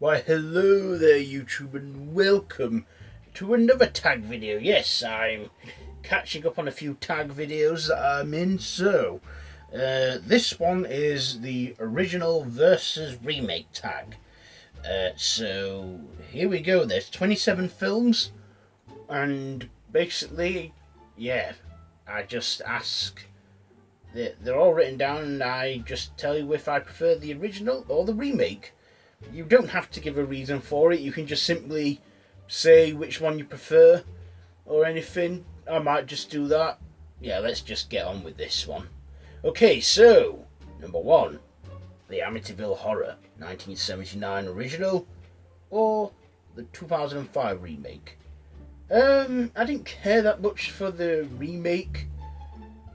Why, hello there, YouTube, and welcome to another tag video. Yes, I'm catching up on a few tag videos that I'm in. So, this one is the original versus remake tag. So, here we go. There's 27 films, and basically, yeah, I just ask. They're all written down, and I just tell you if I prefer the original or the remake. You don't have to give a reason for it. You can just simply say which one you prefer or anything. I might just do that. Yeah, let's just get on with this one. Okay, so number 1, the Amityville Horror 1979 original or the 2005 remake. I didn't care that much for the remake.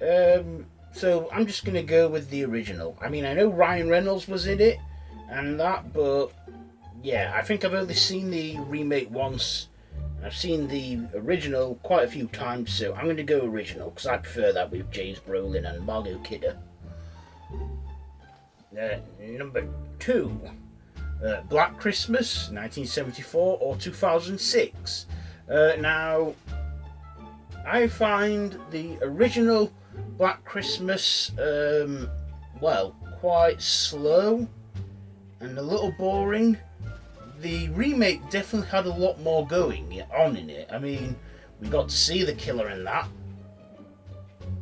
So I'm just gonna go with the original. I mean, I know Ryan Reynolds was in it and that, but yeah, I think I've only seen the remake once. I've seen the original quite a few times, so I'm going to go original because I prefer that with James Rollen and Margot Kidder. Number 2, Black Christmas 1974 or 2006. Now, I find the original Black Christmas, well, quite slow and a little boring. The remake definitely had a lot more going on in it. I mean, we got to see the killer in that,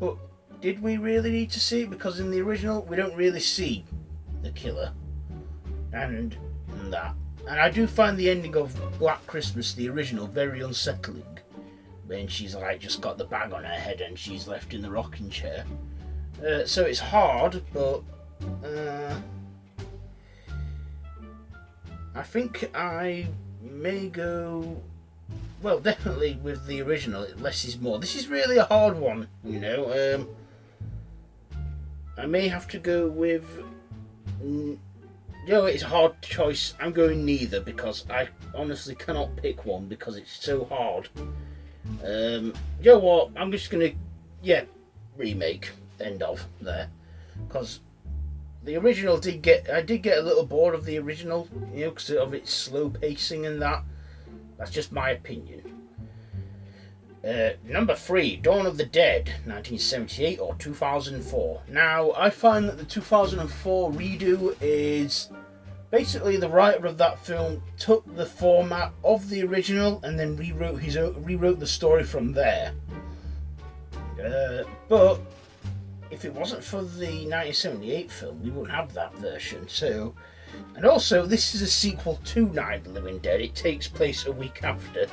but did we really need to see it? Because in the original, we don't really see the killer and that. And I do find the ending of Black Christmas, the original, very unsettling. When she's like just got the bag on her head and she's left in the rocking chair. So it's hard, but I think I may go, well, definitely with the original. Less is more. This is really a hard one, you know. I may have to go with, you know, it's a hard choice. I'm going neither because I honestly cannot pick one because it's so hard. You know what? I'm just gonna, remake. End of there, because the original I did get a little bored of the original, you know, because of its slow pacing and that. That's just my opinion. Number 3, Dawn of the Dead, 1978 or 2004. Now, I find that the 2004 redo is basically the writer of that film took the format of the original and then rewrote the story from there. But if it wasn't for the 1978 film, we wouldn't have that version. So, and also this is a sequel to Night of the Living Dead. It takes place a week after,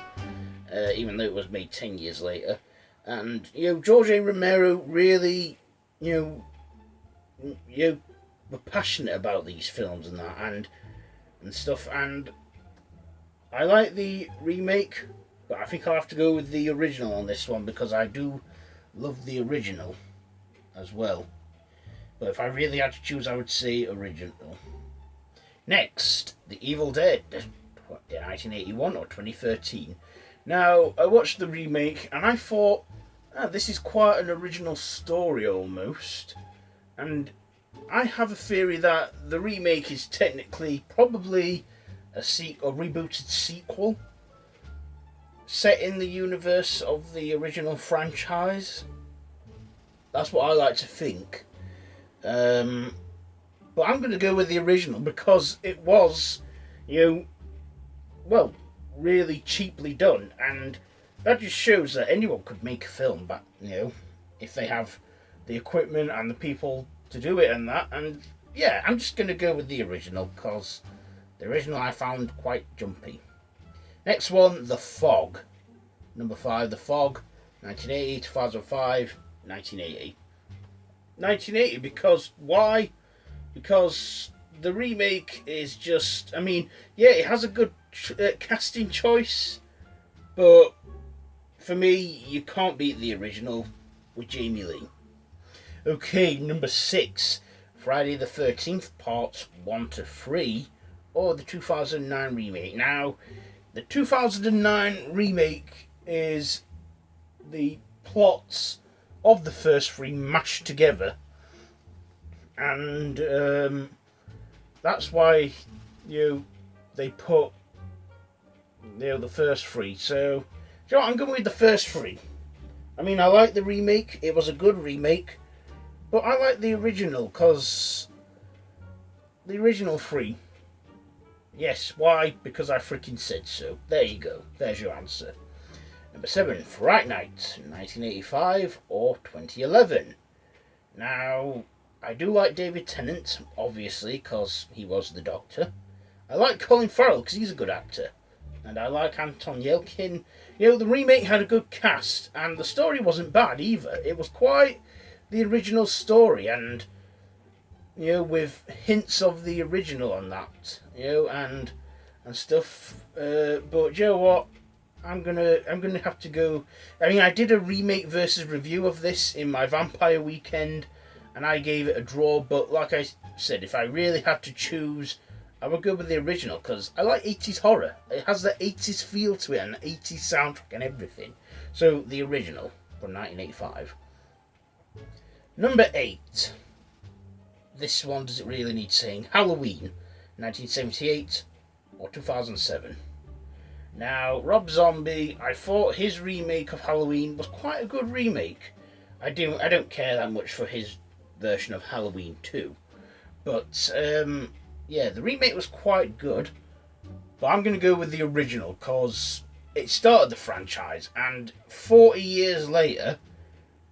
even though it was made 10 years later. And you know, George A. Romero really, you know, were passionate about these films and that and stuff. And I like the remake, but I think I'll have to go with the original on this one because I do love the original as well. But if I really had to choose, I would say original. Next, The Evil Dead, 1981 or 2013. Now, I watched the remake and I thought, this is quite an original story almost. And I have a theory that the remake is technically probably a rebooted sequel set in the universe of the original franchise. That's what I like to think. But I'm going to go with the original because it was, you know, well, really cheaply done, and that just shows that anyone could make a film, but you know, if they have the equipment and the people to do it and that. And yeah, I'm just going to go with the original because the original I found quite jumpy. Next one, The Fog. Number 5, The Fog, 1980, 2005, 1980. 1980 because why? Because the remake is just, I mean, yeah, it has a good casting choice, but for me, you can't beat the original with Jamie Lee. Okay, number 6, Friday the 13th, parts 1 to 3, or the 2009 remake. Now, the 2009 remake is the plots of the first 3 mashed together, and that's why, you know, they put, the first three. So, you know what, I'm going with the first three. I mean, I like the remake. It was a good remake. But I like the original, because the original three. Yes, why? Because I freaking said so. There you go. There's your answer. Number 7, Fright Night, 1985 or 2011. Now, I do like David Tennant, obviously, because he was the Doctor. I like Colin Farrell, because he's a good actor. And I like Anton Yelchin. The remake had a good cast, and the story wasn't bad either. It was quite the original story, and, with hints of the original on that, and stuff. But you know what? I'm gonna have to go. I mean, I did a remake versus review of this in my Vampire Weekend, and I gave it a draw. But like I said, if I really had to choose, I would go with the original, because I like 80s horror. It has the 80s feel to it and the 80s soundtrack and everything. So the original from 1985. Number 8. This one does it really need saying. Halloween, 1978 or 2007. Now, Rob Zombie, I thought his remake of Halloween was quite a good remake. I don't care that much for his version of Halloween 2. But, yeah, the remake was quite good. But I'm going to go with the original, because it started the franchise, and 40 years later,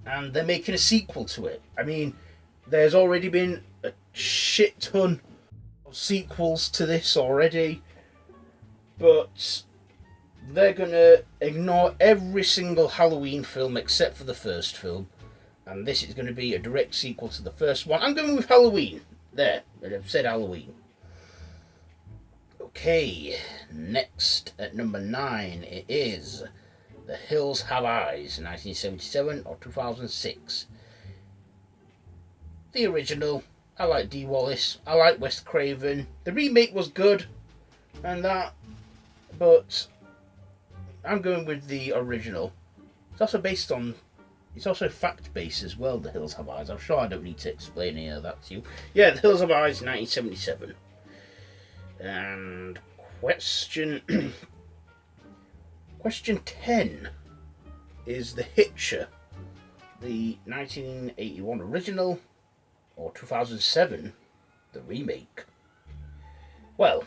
and they're making a sequel to it. I mean, there's already been a shit ton of sequels to this already, but they're going to ignore every single Halloween film except for the first film, and this is going to be a direct sequel to the first one. I'm going with Halloween. There, I've said Halloween. Okay, next at number 9 it is The Hills Have Eyes, 1977 or 2006. The original. I like Dee Wallace. I like Wes Craven. The remake was good, and that, but I'm going with the original. It's also based on. It's also fact-based as well. The Hills Have Eyes. I'm sure I don't need to explain any of that to you. Yeah, The Hills Have Eyes, 1977. And question 10 is The Hitcher, the 1981 original or 2007 the remake. Well,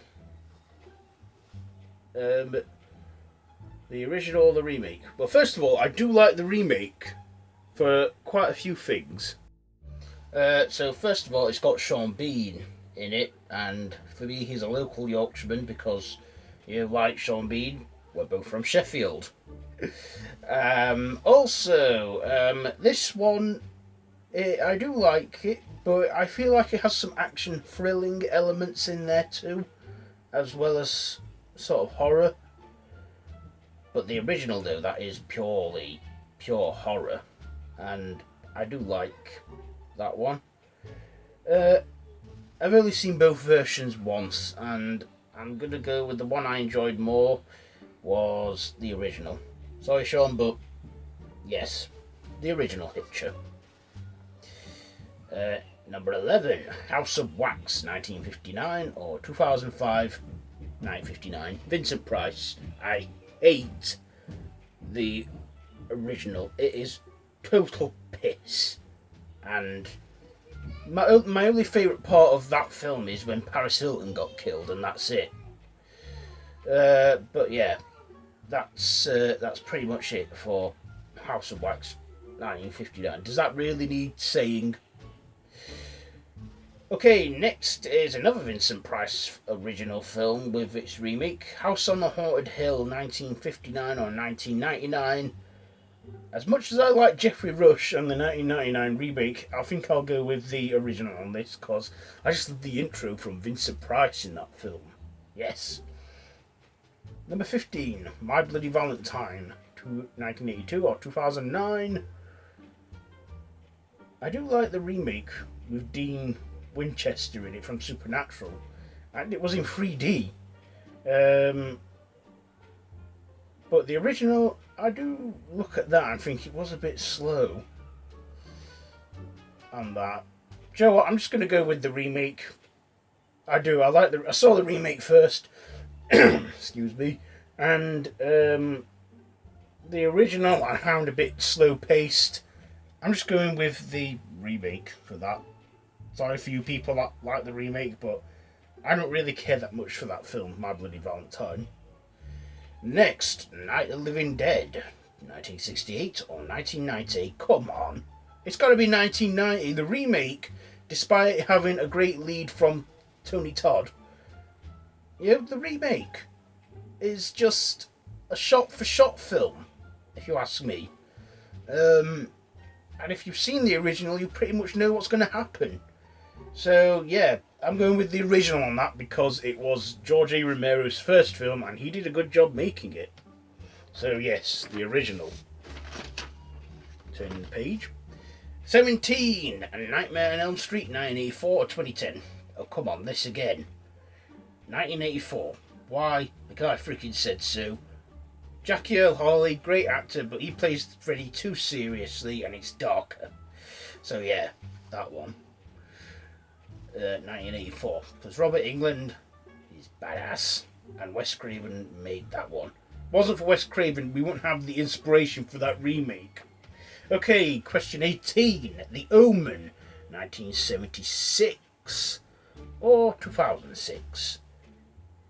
the original or the remake? Well, first of all, I do like the remake for quite a few things. So first of all, it's got Sean Bean in it, and for me, he's a local Yorkshireman because, like Sean Bean, we're both from Sheffield. This one, I do like it, but I feel like it has some action thrilling elements in there too, as well as sort of horror. But the original, though, that is pure horror, and I do like that one. I've only seen both versions once, and I'm going to go with the one I enjoyed more was the original. Sorry, Sean, but yes, the original Hitcher. Number 11, House of Wax, 1959 or 2005, 1959. Vincent Price. I hate the original. It is total piss. And my only favourite part of that film is when Paris Hilton got killed, and that's it. But yeah, that's pretty much it for House of Wax, 1959. Does that really need saying? Okay, next is another Vincent Price original film with its remake, House on the Haunted Hill, 1959 or 1999. As much as I like Jeffrey Rush and the 1999 remake, I think I'll go with the original on this, because I just love the intro from Vincent Price in that film. Yes. Number 15, My Bloody Valentine, 1982 or 2009. I do like the remake with Dean Winchester in it from Supernatural, and it was in 3D. But the original, I do look at that and think it was a bit slow. And that. Do you know what? I'm just going to go with the remake. I saw the remake first, Excuse me. And the original I found a bit slow paced. I'm just going with the remake for that. Sorry for you people that like the remake, but I don't really care that much for that film, My Bloody Valentine. Next, Night of the Living Dead, 1968 or 1990. Come on. It's got to be 1990. The remake, despite having a great lead from Tony Todd, the remake is just a shot-for-shot film, if you ask me. And if you've seen the original, you pretty much know what's going to happen. So, yeah, I'm going with the original on that because it was George A. Romero's first film and he did a good job making it. So, yes, the original. Turning the page. 17, Nightmare on Elm Street, 1984 or 2010. Oh, come on, this again. 1984. Why? Because I freaking said so. Jackie Earle Haley, great actor, but he plays Freddy too seriously and it's darker. So, yeah, that one. 1984, because Robert Englund is badass and Wes Craven made that one. Wasn't for Wes Craven, we wouldn't have the inspiration for that remake. Okay, question 18, The Omen, 1976 or 2006.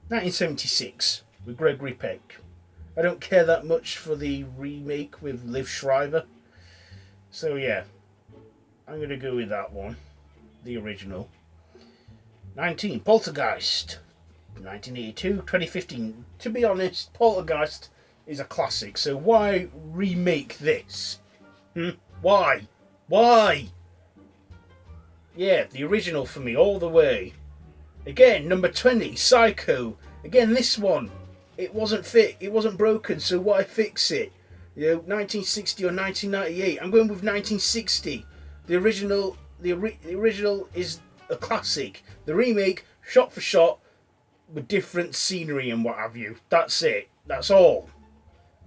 1976 with Gregory Peck. I don't care that much for the remake with Liv Schreiber, so yeah, I'm going to go with that one, the original. 19, Poltergeist, 1982, 2015. To be honest, Poltergeist is a classic, so why remake this? Why? Why? Yeah, the original for me, all the way. Again, number 20, Psycho. Again, this one, it wasn't fit, it wasn't broken, so why fix it? 1960 or 1998. I'm going with 1960. The original is a classic. The remake, shot for shot, with different scenery and what have you. That's it. That's all.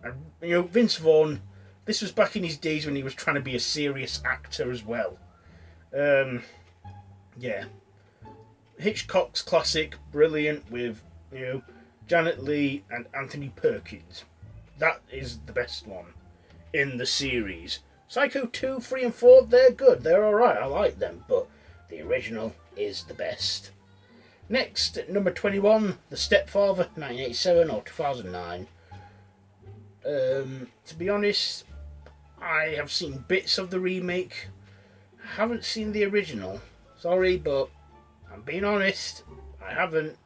And Vince Vaughn, this was back in his days when he was trying to be a serious actor as well. Yeah. Hitchcock's classic, brilliant with Janet Leigh and Anthony Perkins. That is the best one in the series. Psycho 2, 3 and 4, they're good. They're alright. I like them, but the original is the best. Next, at number 21, The Stepfather, 1987 or 2009. To be honest, I have seen bits of the remake. I haven't seen the original. Sorry, but I'm being honest, I haven't.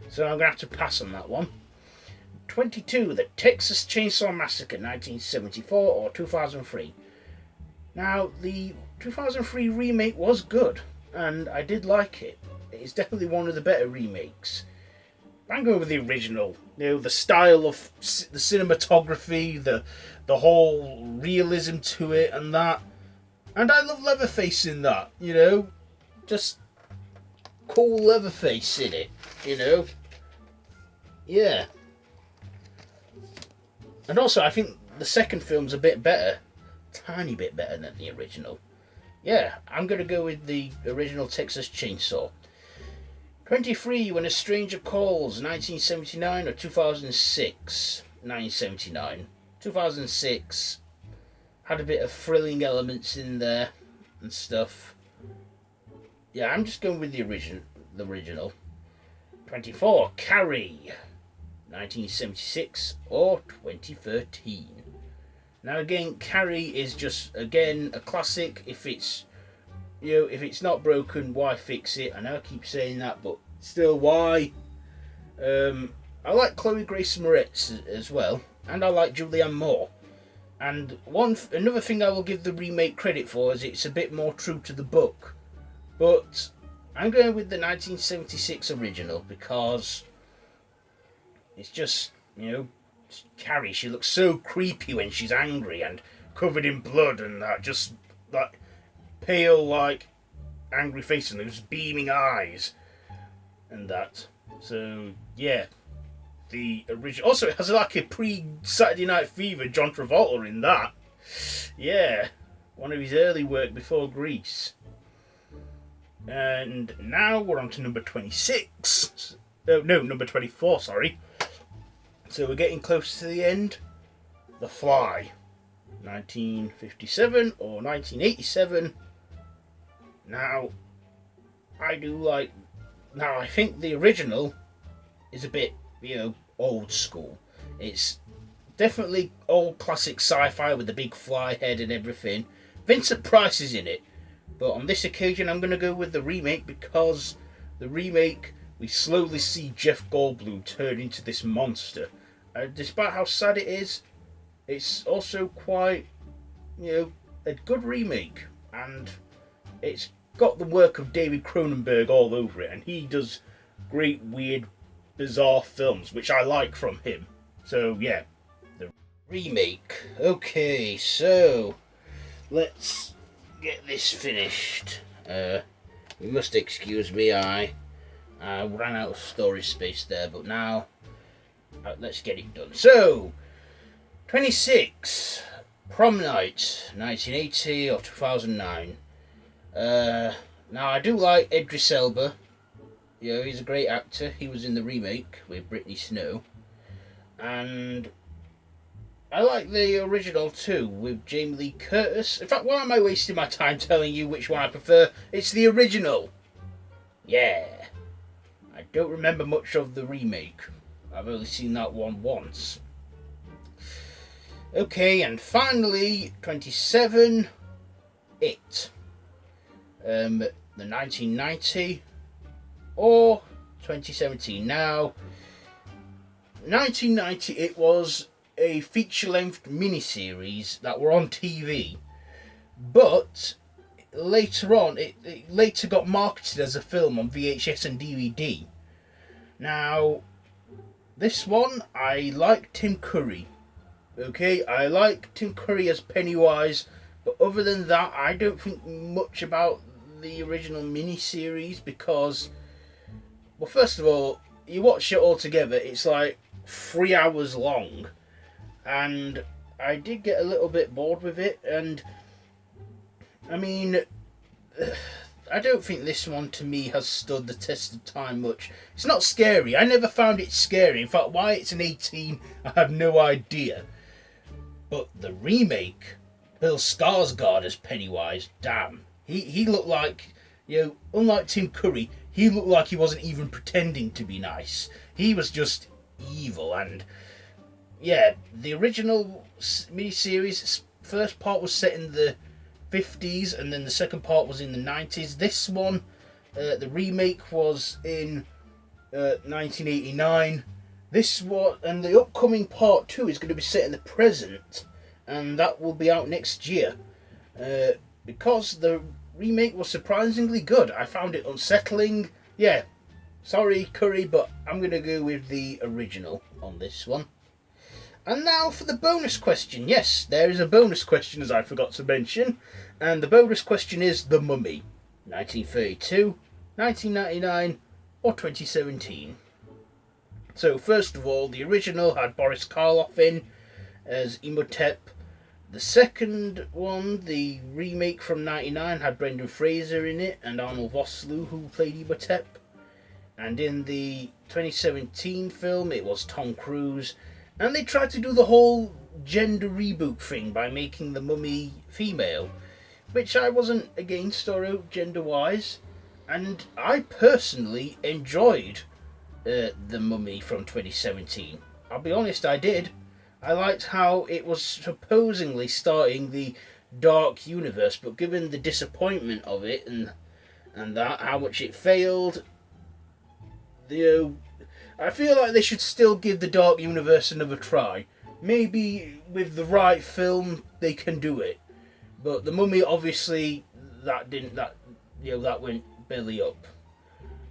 So I'm going to have to pass on that one. 22, The Texas Chainsaw Massacre, 1974 or 2003. Now, the 2003 remake was good, and I did like it. It's definitely one of the better remakes. I'm going with the original. The style of the cinematography, the whole realism to it and that. And I love Leatherface in that, Just cool Leatherface in it, Yeah. And also, I think the second film's a bit better. Tiny bit better than the original. Yeah, I'm going to go with the original Texas Chainsaw. 23, When a Stranger Calls, 1979 or 2006? 1979. 2006 had a bit of thrilling elements in there and stuff. Yeah, I'm just going with the original. 24, Carrie, 1976 or 2013. Now again, Carrie is just again a classic. If it's not broken, why fix it? I know I keep saying that, but still, why? I like Chloe Grace Moretz as well, and I like Julianne Moore. And another thing I will give the remake credit for is it's a bit more true to the book. But I'm going with the 1976 original because it's just, Carrie, she looks so creepy when she's angry and covered in blood and that, just that pale, like, angry face and those beaming eyes and that. So, yeah, the original. Also, it has like a pre-Saturday Night Fever John Travolta in that. Yeah, one of his early work before Grease. And now we're on to number 26. No, number 24, sorry. So we're getting close to the end. The Fly, 1957 or 1987. Now, I think the original is a bit, old school. It's definitely old classic sci-fi with the big fly head and everything. Vincent Price is in it. But on this occasion, I'm going to go with the remake, because the remake, we slowly see Jeff Goldblum turn into this monster. Despite how sad it is, it's also quite, a good remake. And it's got the work of David Cronenberg all over it. And he does great, weird, bizarre films, which I like from him. So, yeah, the remake. Okay, so let's get this finished. You must excuse me, I ran out of storage space there, but now let's get it done. So 26 Prom Night, 1980 or 2009. Now I do like Idris Elba. He's a great actor. He was in the remake with Brittany Snow, and I like the original too, with Jamie Lee Curtis. In fact, why am I wasting my time telling you which one I prefer? It's the original. Yeah. I don't remember much of the remake. I've only seen that one once. Okay, and finally, 27, It. The 1990 or 2017. Now, 1990, it was a feature-length miniseries that were on TV, but later on, it later got marketed as a film on VHS and DVD. Now, this one, I like Tim Curry. Okay, I like Tim Curry as Pennywise, but other than that, I don't think much about the original miniseries, because, well, first of all, you watch it all together, it's like 3 hours long. And I did get a little bit bored with it, and I mean, I don't think this one to me has stood the test of time much. It's not scary. I never found it scary. In fact, why it's an 18, I have no idea. But the remake, Bill Skarsgård as Pennywise, damn. He looked like, unlike Tim Curry, he looked like he wasn't even pretending to be nice. He was just evil. And yeah, the original miniseries, first part was set in the 50s, and then the second part was in the 90s. This one, the remake, was in 1989. This one, and the upcoming part 2 is going to be set in the present, and that will be out next year. Because the remake was surprisingly good. I found it unsettling. Yeah, sorry Curry, but I'm going to go with the original on this one. And now for the bonus question. Yes, there is a bonus question, as I forgot to mention. And the bonus question is The Mummy, 1932, 1999 or 2017. So first of all, the original had Boris Karloff in as Imhotep. The second one, the remake from 99, had Brendan Fraser in it and Arnold Vosloo, who played Imhotep. And in the 2017 film, it was Tom Cruise. And they tried to do the whole gender reboot thing by making the Mummy female, which I wasn't against or gender-wise. And I personally enjoyed The Mummy from 2017. I'll be honest, I did. I liked how it was supposedly starting the dark universe, but given the disappointment of it and that, how much it failed, I feel like they should still give the Dark Universe another try. Maybe with the right film they can do it. But The Mummy, obviously, that went belly up.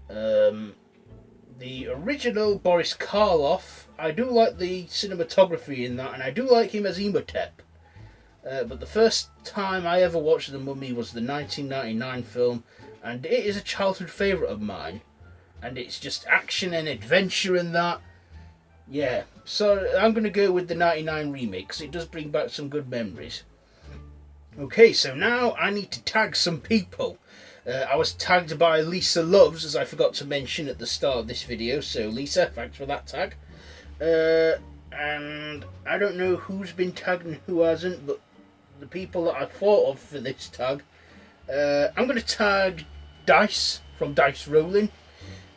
The original Boris Karloff, I do like the cinematography in that, and I do like him as Imhotep. But the first time I ever watched The Mummy was the 1999 film, and it is a childhood favourite of mine. And it's just action and adventure and that. Yeah, so I'm going to go with the 99 remake, because it does bring back some good memories. Okay, so now I need to tag some people. I was tagged by Lisa Loves, as I forgot to mention at the start of this video. So Lisa, thanks for that tag. And I don't know who's been tagged and who hasn't, but the people that I thought of for this tag, I'm going to tag Dice from Dice Rollen,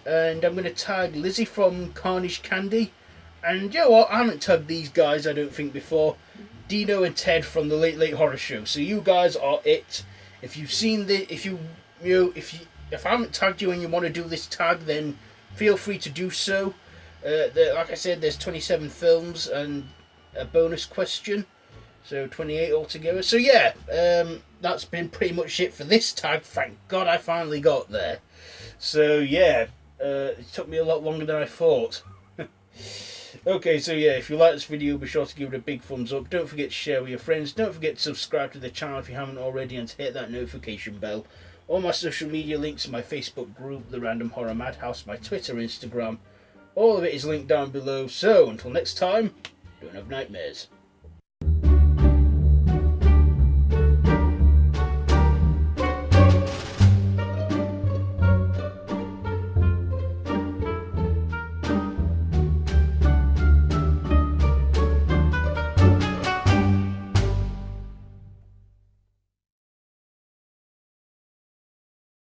and I'm going to tag Lizzie from Carnage Candyy, and you know what, I haven't tagged these guys I don't think before, Dino and Ted from the Late Late Horror Show. So you guys are it. If you've seen the, if I haven't tagged you and you want to do this tag, then feel free to do so. Like I said, there's 27 films and a bonus question, so 28 altogether. So yeah, that's been pretty much it for this tag. Thank God I finally got there. So yeah, it took me a lot longer than I thought. Okay, so yeah, if you like this video, be sure to give it a big thumbs up. Don't forget to share with your friends. Don't forget to subscribe to the channel if you haven't already, and to hit that notification bell. All my social media links, my Facebook group, The Random Horror Madhouse, my Twitter, Instagram, all of it is linked down below. So, until next time, don't have nightmares.